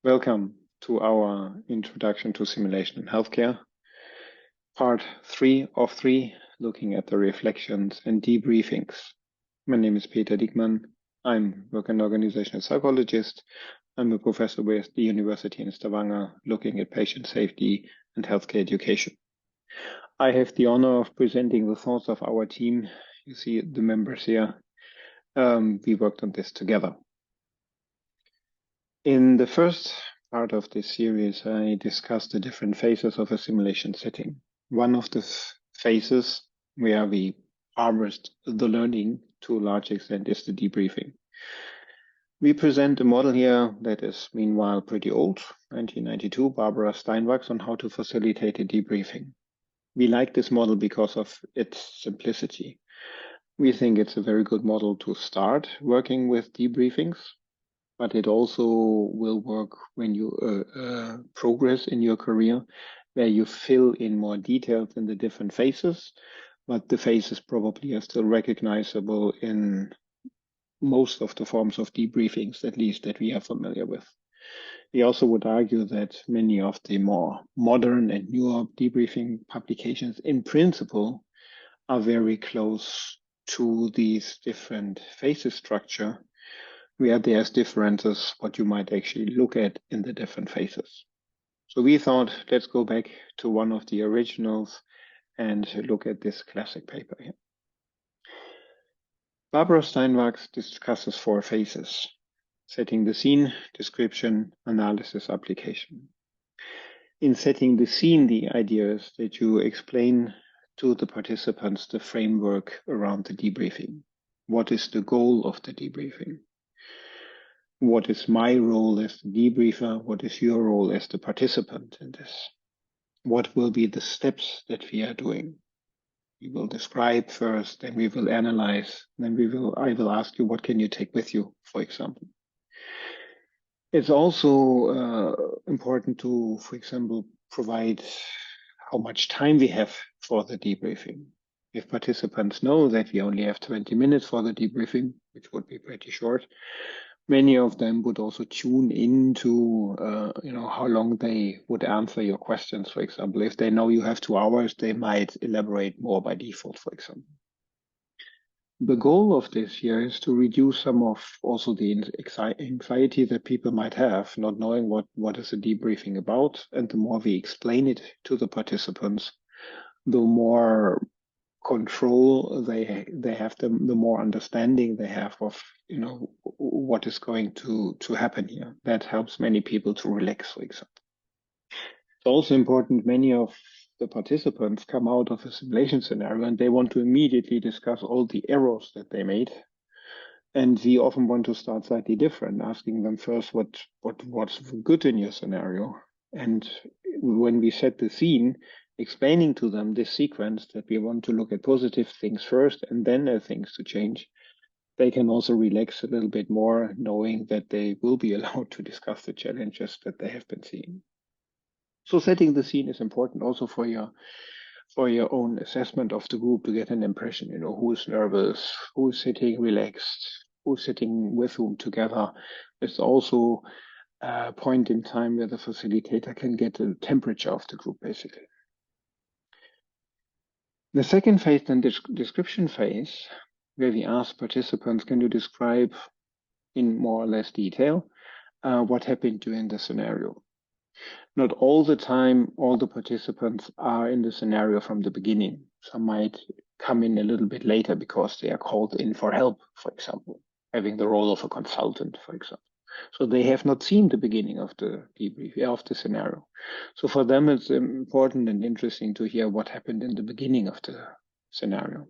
Welcome to our Introduction to Simulation in Healthcare, part 3 of 3, looking at the reflections and debriefings. My name is Peter Diekmann. I'm a work and organizational psychologist. I'm a professor with the University in Stavanger, looking at patient safety and healthcare education. I have the honor of presenting the thoughts of our team. You see the members here. We worked on this together. In the first part of this series, I discussed the different phases of a simulation setting. One of the phases where we harvest the learning to a large extent is the debriefing. We present a model here that is meanwhile pretty old, 1992, Barbara Steinwachs, on how to facilitate a debriefing. We like this model because of its simplicity. We think it's a very good model to start working with debriefings, but it also will work when you progress in your career, where you fill in more details in the different phases, but the phases probably are still recognizable in most of the forms of debriefings, at least that we are familiar with. We also would argue that many of the more modern and newer debriefing publications in principle are very close to these different phases structure, where there's differences what you might actually look at in the different phases. So we thought, let's go back to one of the originals and look at this classic paper here. Barbara Steinwachs discusses 4 phases: setting the scene, description, analysis, application. In setting the scene, the idea is that you explain to the participants the framework around the debriefing. What is the goal of the debriefing? What is my role as the debriefer? What is your role as the participant in this? What will be the steps that we are doing? We will describe first, then we will analyze, then I will ask you, what can you take with you, for example. It's also important to, for example, provide how much time we have for the debriefing. If participants know that we only have 20 minutes for the debriefing, which would be pretty short, many of them would also tune into, how long they would answer your questions, for example. If they know you have 2 hours, they might elaborate more by default, for example. The goal of this here is to reduce some of also the anxiety that people might have, not knowing what is a debriefing about. And the more we explain it to the participants, the more control they have, the more understanding they have of what is going to happen here. That helps many people to relax, for example. It's also important, many of the participants come out of a simulation scenario and they want to immediately discuss all the errors that they made. And we often want to start slightly different, asking them first what's good in your scenario. And when we set the scene, explaining to them this sequence that we want to look at positive things first and then there are things to change, they can also relax a little bit more, knowing that they will be allowed to discuss the challenges that they have been seeing. So setting the scene is important also for your own assessment of the group, to get an impression, who is nervous, who is sitting relaxed, who's sitting with whom together. It's also a point in time where the facilitator can get the temperature of the group, basically. The second phase, then, description phase, where we ask participants, can you describe in more or less detail what happened during the scenario? Not all the time, all the participants are in the scenario from the beginning. Some might come in a little bit later because they are called in for help, for example, having the role of a consultant, for example. So they have not seen the beginning of the debrief, of the scenario. So for them, it's important and interesting to hear what happened in the beginning of the scenario.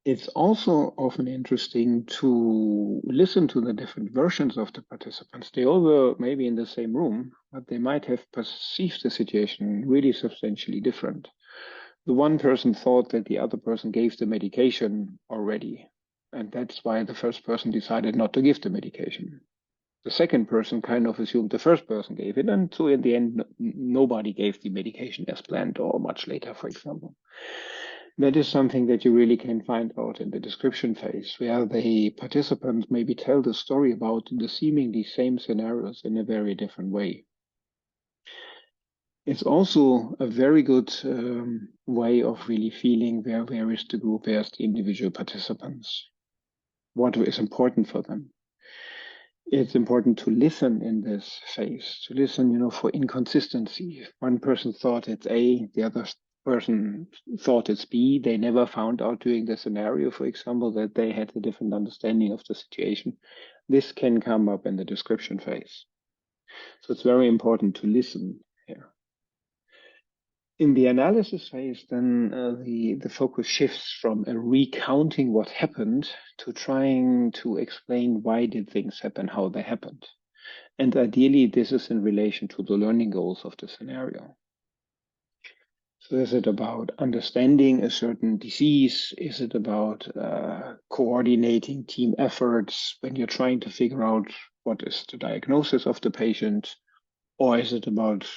It's also often interesting to listen to the different versions of the participants. They all were maybe in the same room, but they might have perceived the situation really substantially different. The one person thought that the other person gave the medication already, and that's why the first person decided not to give the medication. The second person kind of assumed the first person gave it, and so in the end, nobody gave the medication as planned, or much later, for example. That is something that you really can find out in the description phase, where the participants maybe tell the story about the seemingly same scenarios in a very different way. It's also a very good way of really feeling where is the group, where's the individual participants, what is important for them. It's important to listen in this phase, to listen, for inconsistency. One person thought it's A, the other person thought it's B. They never found out during the scenario, for example, that they had a different understanding of the situation. This can come up in the description phase. So it's very important to listen here. In the analysis phase, then the focus shifts from recounting what happened to trying to explain why did things happen, how they happened. And ideally, this is in relation to the learning goals of the scenario. So is it about understanding a certain disease? Is it about coordinating team efforts when you're trying to figure out what is the diagnosis of the patient? Or is it about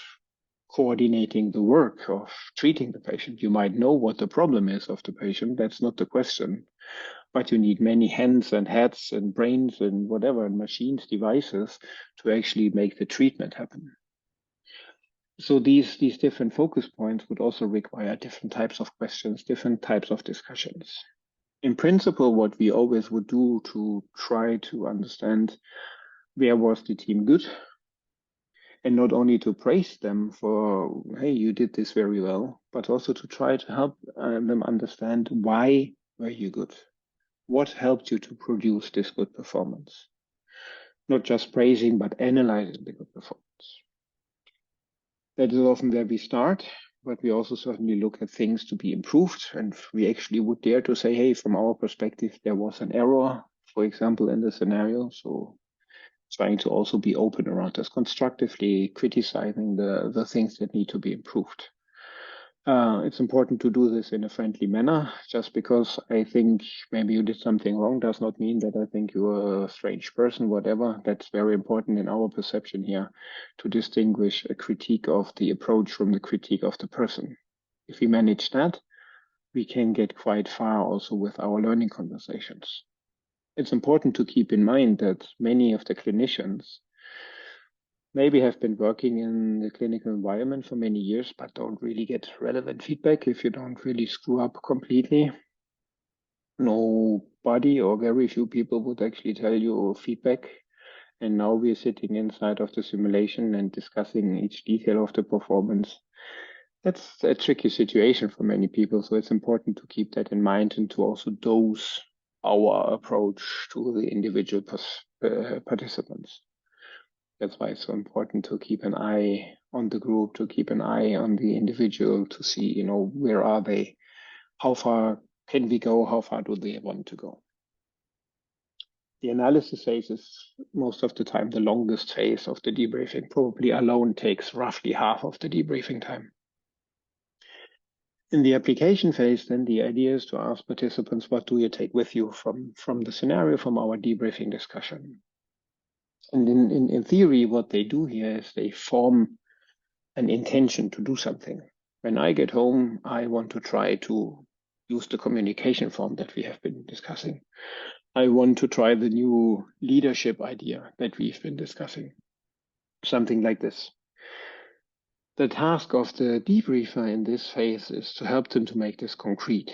coordinating the work of treating the patient? You might know what the problem is of the patient. That's not the question. But you need many hands and heads and brains and whatever, and machines, devices to actually make the treatment happen. So these different focus points would also require different types of questions, different types of discussions. In principle, what we always would do to try to understand where was the team good, and not only to praise them for, hey, you did this very well, but also to try to help them understand why were you good? What helped you to produce this good performance? Not just praising, but analyzing the good performance. That is often where we start, but we also certainly look at things to be improved. And we actually would dare to say, hey, from our perspective, there was an error, for example, in the scenario. So trying to also be open around this, constructively criticizing the things that need to be improved. It's important to do this in a friendly manner. Just because I think maybe you did something wrong does not mean that I think you're a strange person, whatever. That's very important in our perception here, to distinguish a critique of the approach from the critique of the person. If we manage that, we can get quite far also with our learning conversations. It's important to keep in mind that many of the clinicians maybe have been working in the clinical environment for many years, but don't really get relevant feedback if you don't really screw up completely. Nobody or very few people would actually tell you feedback. And now we're sitting inside of the simulation and discussing each detail of the performance. That's a tricky situation for many people. So it's important to keep that in mind and to also dose our approach to the individual participants. That's why it's so important to keep an eye on the group, to keep an eye on the individual, to see, where are they? How far can we go? How far do they want to go? The analysis phase is most of the time the longest phase of the debriefing, probably alone takes roughly half of the debriefing time. In the application phase, then the idea is to ask participants, what do you take with you from the scenario, from our debriefing discussion? And in theory, what they do here is they form an intention to do something. When I get home, I want to try to use the communication form that we have been discussing. I want to try the new leadership idea that we've been discussing. Something like this. The task of the debriefer in this phase is to help them to make this concrete.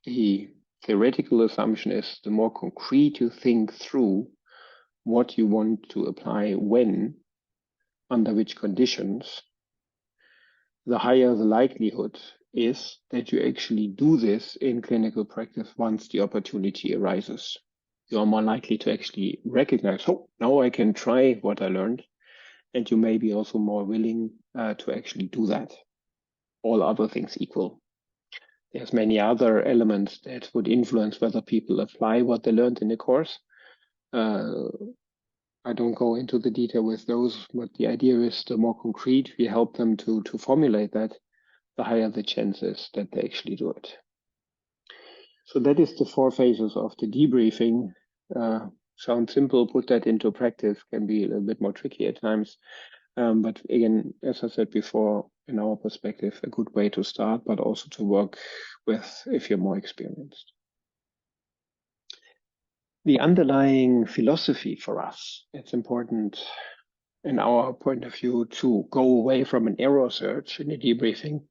The theoretical assumption is the more concrete you think through what you want to apply when, under which conditions, the higher the likelihood is that you actually do this in clinical practice once the opportunity arises. You are more likely to actually recognize, oh, now I can try what I learned. And you may be also more willing to actually do that. All other things equal. There's many other elements that would influence whether people apply what they learned in the course. I don't go into the detail with those, but the idea is the more concrete we help them to formulate that, the higher the chances that they actually do it. So that is the 4 phases of the debriefing. Sounds simple, put that into practice can be a little bit more tricky at times. But again, as I said before, in our perspective, a good way to start, but also to work with if you're more experienced. The underlying philosophy for us, it's important in our point of view to go away from an error search in a debriefing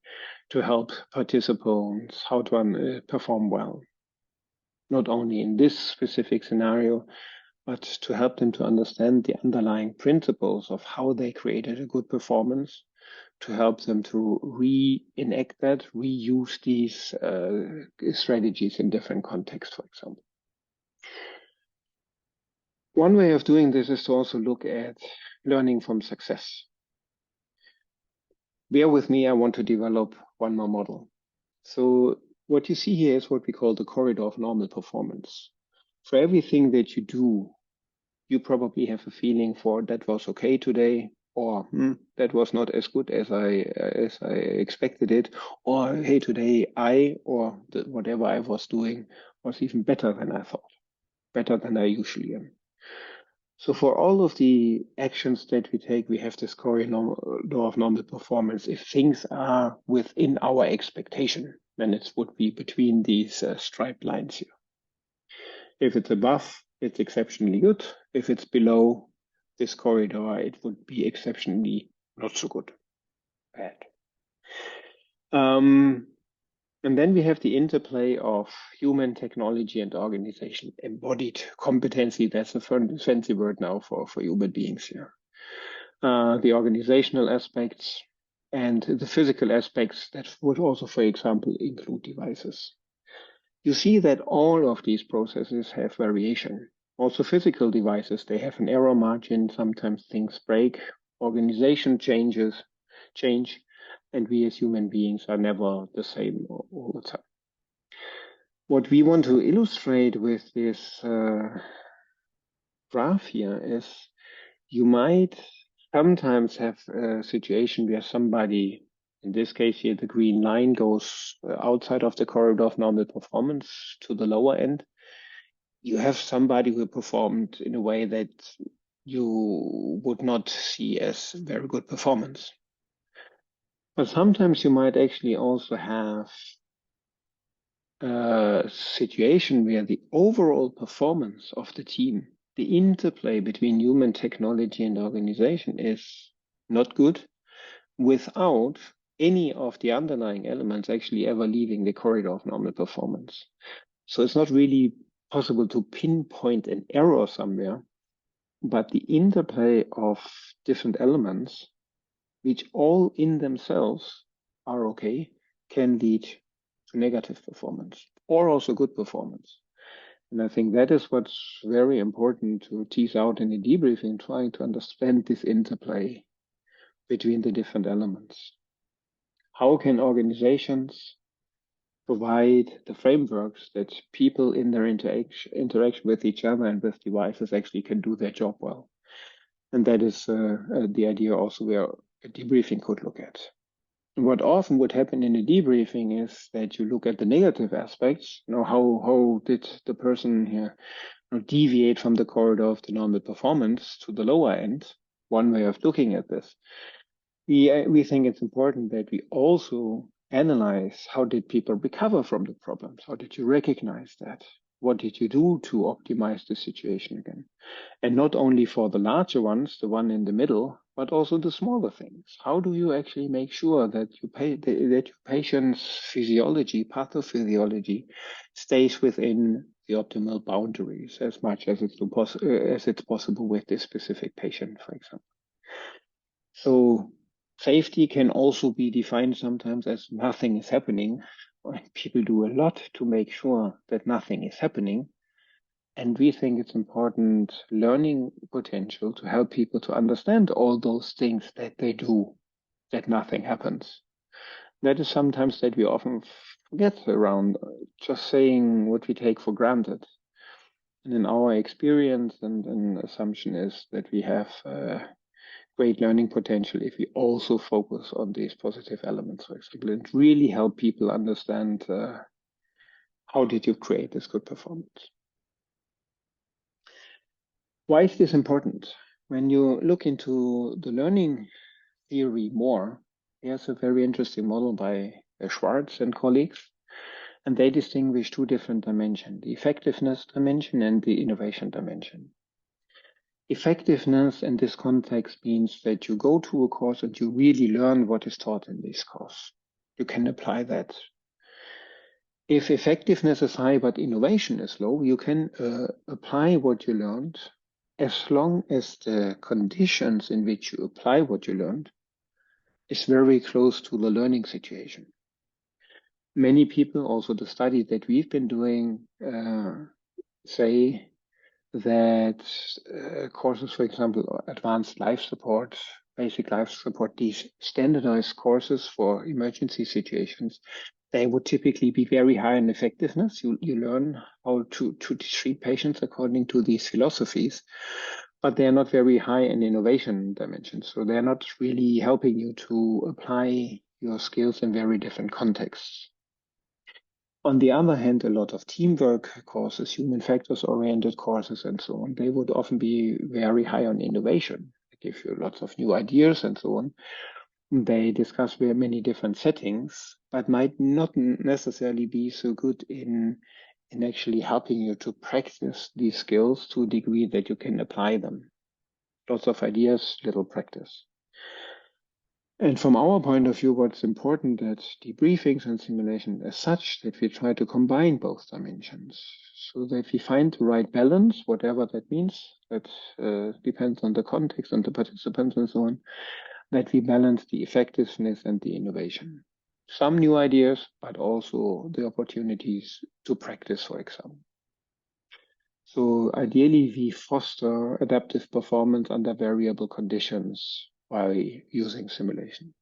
to help participants how to perform well. Not only in this specific scenario, but to help them to understand the underlying principles of how they created a good performance, to help them to reenact that, reuse these strategies in different contexts, for example. One way of doing this is to also look at learning from success. Bear with me, I want to develop one more model. So what you see here is what we call the corridor of normal performance. For everything that you do, you probably have a feeling for that was okay today, or that was not as good as I expected it, or hey, today whatever I was doing was even better than I thought, better than I usually am. So for all of the actions that we take, we have this corridor of normal performance. If things are within our expectation, then it would be between these striped lines here. If it's above, it's exceptionally good. If it's below this corridor, it would be exceptionally not so good, bad. And then we have the interplay of human, technology, and organization. Embodied competency, that's a fancy word now for human beings here. The organizational aspects and the physical aspects that would also, for example, include devices. You see that all of these processes have variation. Also physical devices, they have an error margin. Sometimes things break, organization change, and we as human beings are never the same all the time. What we want to illustrate with this graph here is you might sometimes have a situation where somebody, in this case here, the green line goes outside of the corridor of normal performance to the lower end. You have somebody who performed in a way that you would not see as very good performance. But sometimes you might actually also have a situation where the overall performance of the team, the interplay between human, technology, and organization is not good without any of the underlying elements actually ever leaving the corridor of normal performance. So it's not really possible to pinpoint an error somewhere, but the interplay of different elements, which all in themselves are okay, can lead to negative performance or also good performance. And I think that is what's very important to tease out in the debriefing, trying to understand this interplay between the different elements. How can organizations provide the frameworks that people in their interaction with each other and with devices actually can do their job well? And that is the idea also where a debriefing could look at. And what often would happen in a debriefing is that you look at the negative aspects. How did the person here deviate from the corridor of the normal performance to the lower end? One way of looking at this. We think it's important that we also analyze how did people recover from the problems? How did you recognize that? What did you do to optimize the situation again? And not only for the larger ones, the one in the middle, but also the smaller things. How do you actually make sure that your patient's physiology, pathophysiology, stays within the optimal boundaries as much as it's possible with this specific patient, for example? So safety can also be defined sometimes as nothing is happening. People do a lot to make sure that nothing is happening. And we think it's important learning potential to help people to understand all those things that they do, that nothing happens. That is sometimes that we often forget around just saying what we take for granted. And in our experience and an assumption is that we have great learning potential if we also focus on these positive elements, for example, and really help people understand how did you create this good performance. Why is this important? When you look into the learning theory more, There's a very interesting model by Schwartz and colleagues, and they distinguish two different dimensions, the effectiveness dimension and the innovation dimension. Effectiveness in this context means that you go to a course and you really learn what is taught in this course. You can apply that. If effectiveness is high but innovation is low, you can apply what you learned as long as the conditions in which you apply what you learned is very close to the learning situation. Many people, also the study that we've been doing, say that courses, for example, advanced life support, basic life support, these standardized courses for emergency situations, they would typically be very high in effectiveness. You learn how to treat patients according to these philosophies, but they're not very high in innovation dimensions. So they're not really helping you to apply your skills in very different contexts. On the other hand, a lot of teamwork courses, human factors-oriented courses, and so on, they would often be very high on innovation. They give you lots of new ideas and so on. They discuss very many different settings, but might not necessarily be so good in actually helping you to practice these skills to a degree that you can apply them. Lots of ideas, little practice. And from our point of view, what's important that debriefings and simulation as such, that we try to combine both dimensions so that we find the right balance, whatever that means, that depends on the context and the participants and so on, that we balance the effectiveness and the innovation. Some new ideas, but also the opportunities to practice, for example. So ideally, we foster adaptive performance under variable conditions by using simulation.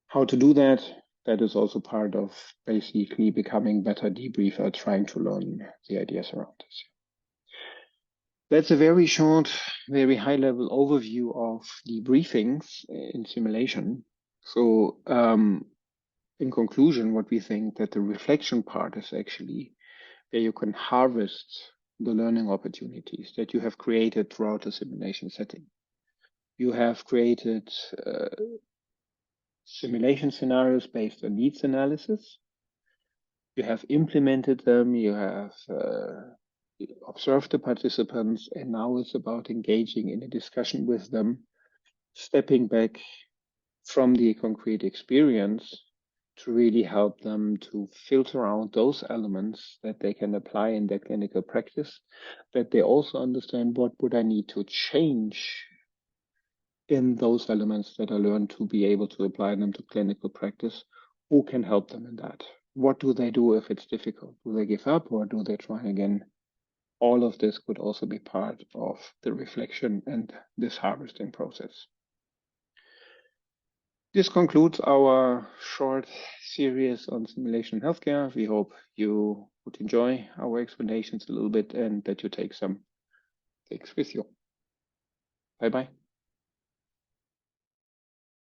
How to do that? That is also part of basically becoming better debriefer, trying to learn the ideas around this. That's a very short, very high-level overview of debriefings in simulation. So in conclusion, what we think that the reflection part is actually where you can harvest the learning opportunities that you have created throughout the simulation setting. You have created simulation scenarios based on needs analysis. You have implemented them, you have observed the participants, and now it's about engaging in a discussion with them, stepping back from the concrete experience to really help them to filter out those elements that they can apply in their clinical practice, that they also understand what would I need to change in those elements that I learned to be able to apply them to clinical practice. Who can help them in that? What do they do if it's difficult? Do they give up or do they try again? All of this could also be part of the reflection and this harvesting process. This concludes our short series on simulation healthcare. We hope you would enjoy our explanations a little bit and that you take some things with you. Bye-bye.